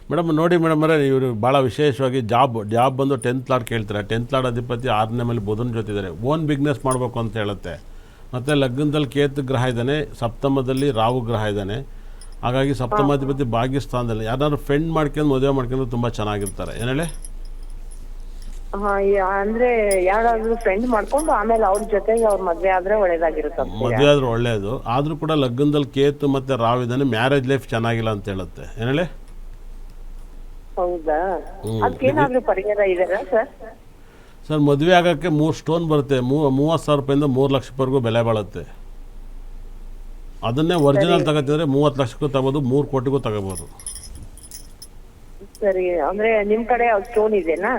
Madam ನೋಡಿ ಮೇಡಮರೇ, ಇವರು ಭಾಳ ವಿಶೇಷವಾಗಿ ಜಾಬ್ ಬಂದು 10th ಲಾರ್ಡ್ ಕೇಳ್ತಾರೆ. 10th ಲಾರ್ಡ್ ಅಧಿಪತಿ 6ನೇ ಮೇಲೆ ಬುಧನ ಜೊತೆ ಓನ್ ಬಿಸ್ನೆಸ್ ಮಾಡಬೇಕು ಅಂತ ಹೇಳುತ್ತೆ. ಮತ್ತು ಲಗ್ನದಲ್ಲಿ ಕೇತು ಗ್ರಹ ಇದ್ದಾನೆ, ಸಪ್ತಮದಲ್ಲಿ ರಾಹು ಗ್ರಹ ಇದ್ದಾನೆ. ಹಾಗಾಗಿ ಸಪ್ತಮಾಧಿಪತಿ ಭಾಗ್ಯಸ್ಥಾನದಲ್ಲಿ ಯಾರು ಫ್ರೆಂಡ್ ಮಾಡ್ಕೊಂಡು ಮದುವೆ ಮಾಡ್ಕೊಂಡು ತುಂಬ ಚೆನ್ನಾಗಿರ್ತಾರೆ. ಏನು ಹೇಳಿ? ಅಂದ್ರೆ ಯಾರಾದ್ರೂ ಫ್ರೆಂಡ್ ಮಾಡ್ಕೊಂಡು ಆಮೇಲೆ ಅವ್ರ ಜೊತೆಗೆ ಅವ್ರ ಮದ್ವೆ ಆದ್ರೆ ಒಳ್ಳೇದಾಗಿರುತ್ತೆ. ಮದುವೆ ಆದ್ರೆ ಒಳ್ಳೆಯದು. ಆದರೂ ಕೂಡ ಲಗ್ನದಲ್ಲಿ ಕೇತು ಮತ್ತು ರಾಹು ಇದ್ದಾನೆ, ಮ್ಯಾರೇಜ್ ಲೈಫ್ ಚೆನ್ನಾಗಿಲ್ಲ ಅಂತ ಹೇಳುತ್ತೆ. ಏನು ಹೇಳಿ? ಹೌದಾ? ಅದಕ್ಕೇನಾದ್ರೂ ಪರಿಹಾರ ಇದೆಯಾ ಸರ್? ಸರ್, ಮದುವೆ ಆಗೋಕ್ಕೆ 3 ಸ್ಟೋನ್ ಬರುತ್ತೆ. 30,000 ರೂಪಾಯಿಂದ 3 ಲಕ್ಷವರೆಗೂ ಬೆಲೆ ಬಾಳುತ್ತೆ. ಅದನ್ನೇ ಒರಿಜಿನಲ್ ತಗೋತಿದ್ರೆ 30 ಲಕ್ಷಕ್ಕೂ ತಗೋಬೋದು, 3 ಕೋಟಿಗೂ ತಗೋಬೋದು. ಸರಿ, ಅಂದ್ರೆ ನಿಮ್ ಕಡೆ ಸ್ಟೋನ್ ಇದೆನಾ?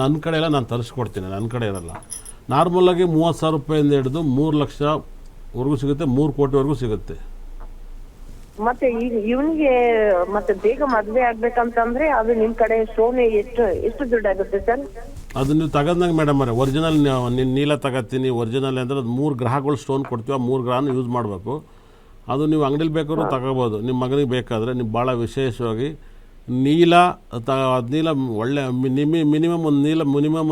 ನನ್ನ ಕಡೆ ಎಲ್ಲ ನಾನು ತರಿಸ್ಕೊಡ್ತೀನಿ, ನನ್ನ ಕಡೆ ಇರಲ್ಲ. ನಾರ್ಮಲಾಗಿ 30,000 ರೂಪಾಯಿಂದ ಹಿಡಿದು 3 ಲಕ್ಷವರೆಗೂ ಸಿಗುತ್ತೆ, 3 ಕೋಟಿವರೆಗೂ ಸಿಗುತ್ತೆ. ಮತ್ತೆ ಇವನಿಗೆ ಮತ್ತೆ ಬೇಗ ಮದ್ವೆ ಆಗ್ಬೇಕಂತಂದ್ರೆ ಅದು ನಿಮ್ ಕಡೆ ಸ್ಟೋನ್ ಎಷ್ಟು ದುಡ್ಡಾಗುತ್ತೆ ಸರ್? ಅದು ನೀವು ತಗೊಂಡಂಗೆ ಮೇಡಮ್ ಅವರೇ, ಒರಿಜಿನಲ್ ನೀಲ ತಗೋತೀನಿ. ಒರಿಜಿನಲ್ ಅಂದರೆ ಅದು 3 ಗ್ರಹಗಳು ಸ್ಟೋನ್ ಕೊಡ್ತೀವಿ, ಆ 3 ಗ್ರಹನ ಯೂಸ್ ಮಾಡಬೇಕು. ಅದು ನೀವು ಅಂಗಡಿಲಿ ಬೇಕಾದ್ರೂ ತಗೋಬೋದು. ನಿಮ್ಮ ಮಗನಿಗೆ ಬೇಕಾದರೆ ನೀವು ಭಾಳ ವಿಶೇಷವಾಗಿ ನೀಲ ನೀಲ ಒಳ್ಳೆ ಮಿನಿಮಮ್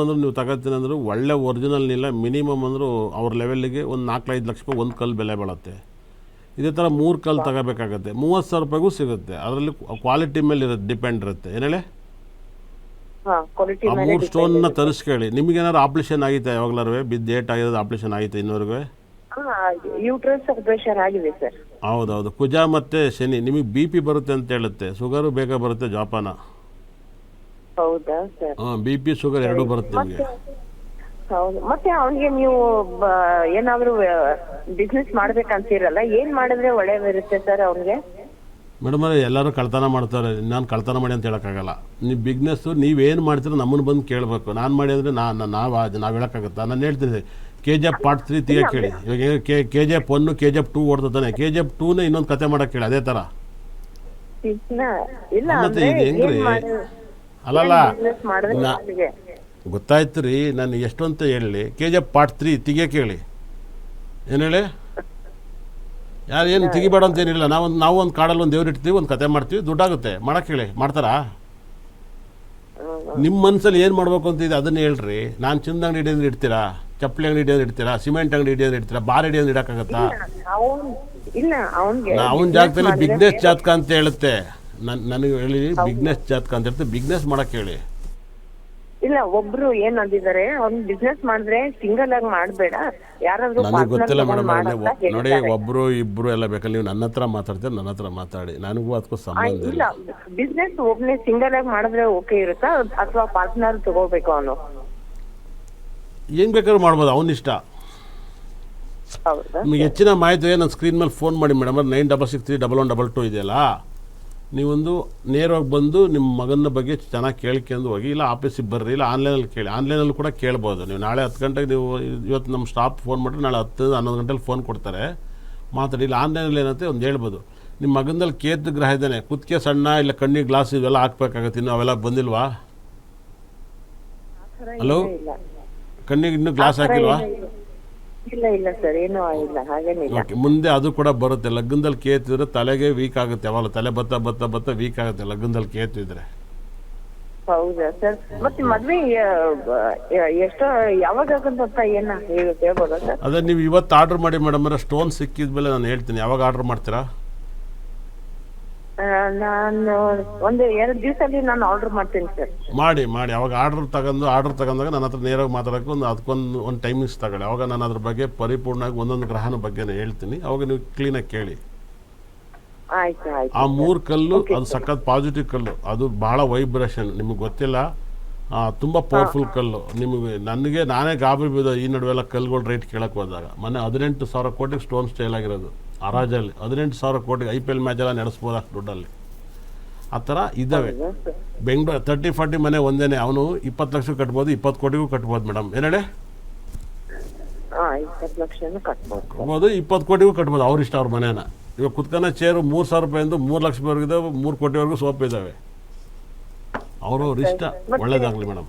ಅಂದ್ರೆ ನೀವು ತಗೋತೀನಿ ಅಂದರೂ ಒಳ್ಳೆ ಒರಿಜಿನಲ್ ನೀಲ ಮಿನಿಮಮ್ ಅಂದರೂ ಅವ್ರ ಲೆವೆಲ್ಲಿಗೆ ಒಂದು 4-5 ಲಕ್ಷ ರೂಪಾಯಿ ಒಂದು ಕಲ್ಲು ಬೆಲೆ ಬಾಳುತ್ತೆ. ಇದೇ ಥರ 3 ಕಲ್ಲು ತಗೋಬೇಕಾಗತ್ತೆ, 30,000 ರೂಪಾಯಿಗೂ ಸಿಗುತ್ತೆ. ಅದರಲ್ಲಿ ಕ್ವಾಲಿಟಿ ಮೇಲೆ ಡಿಪೆಂಡ್ ಇರುತ್ತೆ. ಏನು ಹೇಳಿ? ಆ 3 ಸ್ಟೋನ್ನ ತರಿಸ್ಕೊಳ್ಳಿ. ನಿಮಗೇನಾದ್ರು ಆಪ್ರೇಷನ್ ಆಗಿತ್ತೆ? ಯಾವಾಗಲಾರು ಬಿದ್ದು ಡೇಟ್ ಆಗಿರೋದು ಆಪ್ರೇಷನ್ ಆಗಿತ್ತೆ ಇನ್ನವರೆಗೂ? ಯೂಟ್ರಸ್ ಆಪರೇಷನ್ ಆಗಿದೆ ಸರ್. ಹೌದೌದು. ಕುಜ ಮತ್ತು ಶನಿ ನಿಮಗೆ BP ಬರುತ್ತೆ ಅಂತ ಹೇಳುತ್ತೆ, ಶುಗರು ಬೇಗ ಬರುತ್ತೆ, ಜೋಪಾನ. ಹೌದಾ ಸರ್? BP ಶುಗರ್ ಎರಡೂ ಬರುತ್ತೆ ನಿಮಗೆ. ಹೌದು. ಮತ್ತೆ ಅವನಿಗೆ ನೀವು ಏನಾದ್ರು ಬಿಸ್ನೆಸ್ ಮಾಡ್ಬೇಕಂತೀರಲ್ಲ, ಏನ್ ಮಾಡಿದ್ರೆ ಒಳ್ಳೇದಿರುತ್ತೆ ಸರ್ ಅವನಿಗೆ? ಮೇಡಮ್ ಎಲ್ಲರೂ ಕಳ್ತನ ಮಾಡ್ತಾರೆ, ನಾನು ಕಳ್ತನ ಮಾಡಿ ಅಂತ ಹೇಳೋಕ್ಕಾಗಲ್ಲ. ನೀವು ಬಿಸ್ನೆಸ್ಸು ನೀವೇನು ಮಾಡ್ತೀರೋ ನಮ್ಮನ್ನು ಬಂದು ಕೇಳಬೇಕು. ನಾನು ಮಾಡಿ ಅಂದರೆ ನಾವು ಹೇಳೋಕ್ಕಾಗುತ್ತಾ? ನಾನು ಹೇಳ್ತೀನಿ, KGF Part 3 ತೆಗಿಯೋಕೆ ಕೇಳಿ. ಇವಾಗ KGF 1 KGF 2 ಓಡ್ತಾನೆ, KGF 2ನೇ ಇನ್ನೊಂದು ಕತೆ ಮಾಡೋಕ್ಕೆ ಕೇಳಿ. ಅದೇ ಥರ ಮತ್ತೆ ಇದು ಹೆಂಗ್ರಿ? ಅಲ್ಲಲ್ಲ, ಗೊತ್ತಾಯ್ತು ರೀ. ನಾನು ಎಷ್ಟು ಅಂತ ಹೇಳಿ, KGF Part 3 ತೆಗಿಯೋಕೆ ಹೇಳಿ. ಏನು ಹೇಳಿ? ಯಾರು ಏನು ತೆಗಿಬೇಡ ಅಂತ ಏನಿಲ್ಲ. ನಾವು ಒಂದು ಕಾಡಲ್ಲಿ ಒಂದು ದೇವ್ರು ಇಡ್ತೀವಿ, ಒಂದು ಕತೆ ಮಾಡ್ತೀವಿ, ದುಡ್ಡಾಗುತ್ತೆ. ಮಾಡೋಕ್ಕೆ ಹೇಳಿ, ಮಾಡ್ತಾರಾ? ನಿಮ್ಮ ಮನಸ್ಸಲ್ಲಿ ಏನು ಮಾಡ್ಬೇಕು ಅಂತಿದೆ ಅದನ್ನು ಹೇಳ್ರಿ. ನಾನು ಚಿನ್ನದ ಅಂಗಡಿ ಹಿಡಿಯೋದು ಇಡ್ತೀರಾ, ಚಪ್ಪಲಿ ಅಂಗಡಿ ಹಿಡಿಯೋದು ಇಡ್ತೀರಾ, ಸಿಮೆಂಟ್ ಅಂಗಡಿ ಹಿಡಿಯೋದು ಇಡ್ತೀರಾ, ಬಾರ್ ಹಿಡಿಯೋದು ಇಡೋಕ್ಕಾಗತ್ತಾ? ಅವನ ಜಾಗದಲ್ಲಿ ಬಿಸ್ನೆಸ್ ಜಾತಕ ಅಂತ ಹೇಳುತ್ತೆ. ನನಗೆ ಹೇಳಿ, ಬಿಸ್ನೆಸ್ ಜಾತಕ ಅಂತ ಹೇಳ್ತೆ, ಬಿಸ್ನೆಸ್ ಮಾಡೋಕ್ಕೆ ಹೇಳಿ. ಇಲ್ಲ, ಒಬ್ರು ಏನ್ ಅಂದಿದ್ದಾರೆ, ಅವ್ನು ಬಿಸ್ನೆಸ್ ಮಾಡಿದ್ರೆ ಸಿಂಗಲ್ ಆಗಿ ಮಾಡಬೇಡ, ಯಾರಾದ್ರೂ ನನಗೆ ಗೊತ್ತಿಲ್ಲ ಮೇಡಮ್. ನೋಡಿ, ಒಬ್ರು ಇಬ್ರು ಎಲ್ಲ ಬೇಕಲ್ಲ. ನೀವು ನನ್ನ ಹತ್ರ ಮಾತಾಡ್ತೀರ, ನನ್ನ ಹತ್ರ ಮಾತಾಡಿ, ನನಗೂ ಅದಕ್ಕೂ ಸಂಬಂಧ ಇಲ್ಲ. ಬಿಸ್ನೆಸ್ ಒಬ್ನೇ ಸಿಂಗಲ್ ಆಗಿ ಮಾಡಿದ್ರೆ ಓಕೆ ಇರುತ್ತಾ, ಅಥವಾ ಪಾರ್ಟ್ನರ್ ತಗೋಬೇಕು? ಅವನು ಏನು ಬೇಕಾದ್ರೂ ಮಾಡ್ಬೋದು, ಅವನ ಇಷ್ಟ. ನಿಮಗೆ ಹೆಚ್ಚಿನ ಮಾಹಿತಿ ನನ್ನ ಸ್ಕ್ರೀನ್ ಮೇಲೆ ಫೋನ್ ಮಾಡಿ ಮೇಡಮ್. 96631122 ಇದೆಯಲ್ಲ, ನೀವೊಂದು ನೇರವಾಗಿ ಬಂದು ನಿಮ್ಮ ಮಗನ ಬಗ್ಗೆ ಚೆನ್ನಾಗಿ ಕೇಳ್ಕೊಂಡು ಹೋಗಿ. ಇಲ್ಲ ಆಫೀಸಿಗೆ ಬರ್ರಿ, ಇಲ್ಲ ಆನ್ಲೈನಲ್ಲಿ ಕೇಳಿ. ಆನ್ಲೈನಲ್ಲಿ ಕೂಡ ಕೇಳ್ಬೋದು. ನೀವು ನಾಳೆ 10 ಗಂಟೆಗೆ ನೀವು ಇವತ್ತು ನಮ್ಮ ಸ್ಟಾಫ್ ಫೋನ್ ಮಾಡಿದ್ರೆ ನಾಳೆ 10-11 ಗಂಟೆಲಿ ಫೋನ್ ಕೊಡ್ತಾರೆ, ಮಾತಾಡಿ. ಇಲ್ಲ ಆನ್ಲೈನಲ್ಲಿ ಏನಂತೆ ಒಂದು ಹೇಳ್ಬೋದು. ನಿಮ್ಮ ಮಗನಲ್ಲಿ ಕೇತು ಗ್ರಹ ಇದ್ದಾನೆ, ಕುತ್ತಿಗೆ ಸಣ್ಣ, ಇಲ್ಲ ಕಣ್ಣಿಗೆ ಗ್ಲಾಸ್ ಇವೆಲ್ಲ ಹಾಕ್ಬೇಕಾಗತ್ತೆ. ಇನ್ನು ಅವೆಲ್ಲ ಬಂದಿಲ್ವಾ? ಹಲೋ, ಕಣ್ಣಿಗೆ ಇನ್ನೂ ಗ್ಲಾಸ್ ಹಾಕಿಲ್ವಾ? ಇಲ್ಲ ಇಲ್ಲ ಸರ್, ಏನೂ ಇಲ್ಲ, ಹಾಗೇನಿಲ್ಲ. ಓಕೆ, ಮುಂದೆ ಅದು ಕೂಡ ಬರುತ್ತೆ. ಲಗ್ನದಲ್ಲಿ ಕೇತು ಇದ್ರೆ ತಲೆಗೆ ವೀಕ್ ಆಗುತ್ತೆ, ಯಾವಾಗ ತಲೆ ಬತ್ತ ವೀಕ್ ಆಗುತ್ತೆ ಲಗ್ನದಲ್ಲಿ ಕೇತು ಇದ್ರೆ. ಹೌದಾ ಸರ್? ಮತ್ತೆ ಮದ್ವೆ ಎಷ್ಟೋ ಯಾವಾಗ ಆಗುತ್ತಂತ ಏನ ಹೇಳ್ಬೋದಾ ಸರ್? ಅದೇ ನೀವು ಇವತ್ತು ಆರ್ಡರ್ ಮಾಡಿ ಮೇಡಮ್. ಸ್ಟೋನ್ ಸಿಕ್ಕಿದ್ಮೇಲೆ ನಾನು ಹೇಳ್ತೀನಿ ಯಾವಾಗ ಆರ್ಡರ್ ಮಾಡ್ತೀರಾ. ನಾನು 1-2 ದಿವಸದಲ್ಲಿ ನಾನು ಆರ್ಡರ್ ಮಾಡ್ತೀನಿ ಸರ್. ಮಾಡಿ ಅವಾಗ ಆರ್ಡರ್ ತಗೊಂಡಾಗ ನನ್ನ ಹತ್ರ ನೇರವಾಗಿ ಮಾತಾಡೋಕ್ಕೆ ಅದಕ್ಕೊಂದು ಟೈಮಿಂಗ್ಸ್ ತಗೊಳ್ಳಿ. ಅವಾಗ ನಾನು ಅದ್ರ ಬಗ್ಗೆ ಪರಿಪೂರ್ಣವಾಗಿ ಒಂದೊಂದು ಗ್ರಹನ ಬಗ್ಗೆ ಹೇಳ್ತೀನಿ. ಅವಾಗ ನೀವು ಕ್ಲೀನಾಗಿ ಕೇಳಿ. ಆ 3 ಕಲ್ಲು ಅದು ಸಖತ್ ಪಾಸಿಟಿವ್ ಕಲ್ಲು, ಅದು ಭಾಳ ವೈಬ್ರೇಷನ್. ನಿಮಗೆ ಗೊತ್ತಿಲ್ಲ, ತುಂಬ ಪವರ್ಫುಲ್ ಕಲ್ಲು. ನಾನೇ ಗಾಬರಿ ಬಿದ್ದು ಈ ನಡುವೆಲ್ಲ ಕಲ್ಲುಗಳ ರೇಟ್ ಕೇಳಕ್ಕೆ ಹೋದಾಗ. ಮೊನ್ನೆ 18,000 ಕೋಟಿಗೆ ಸ್ಟೋನ್ ಸ್ಟೇಲ್ ಆಗಿರೋದು ಹರಾಜಲ್ಲಿ. 18,000 ಕೋಟಿಗೆ IPL ಮ್ಯಾಚ್ ಎಲ್ಲ ನಡೆಸ್ಬೋದು ಅಷ್ಟು ದುಡ್ಡಲ್ಲಿ. ಆ ಥರ ಇದ್ದಾವೆ. ಬೆಂಗಳೂರು 30-40 ಮನೆ ಒಂದೇನೆ. ಅವನು 20 ಲಕ್ಷ ಕಟ್ಬೋದು, 20 ಕೋಟಿಗೂ ಕಟ್ಬೋದು ಮೇಡಮ್. ಏನು ಹೇಳಿ? 20 ಲಕ್ಷನೂ ಕಟ್ಬೋದು, 20 ಕೋಟಿಗೂ ಕಟ್ಬೋದು. ಅವ್ರಿಷ್ಟ ಅವ್ರ ಮನೇನ. ಇವಾಗ ಕುತ್ಕೊಳೋ ಚೇರು 3,000 ರೂಪಾಯಿಂದ 3 ಲಕ್ಷವರೆಗೂ ಇದ್ದಾವೆ, 3 ಕೋಟಿವರೆಗೂ ಸೋಪ್ ಇದ್ದಾವೆ. ಅವ್ರವ್ರ ಇಷ್ಟ. ಒಳ್ಳೇದಾಗಲಿ ಮೇಡಮ್.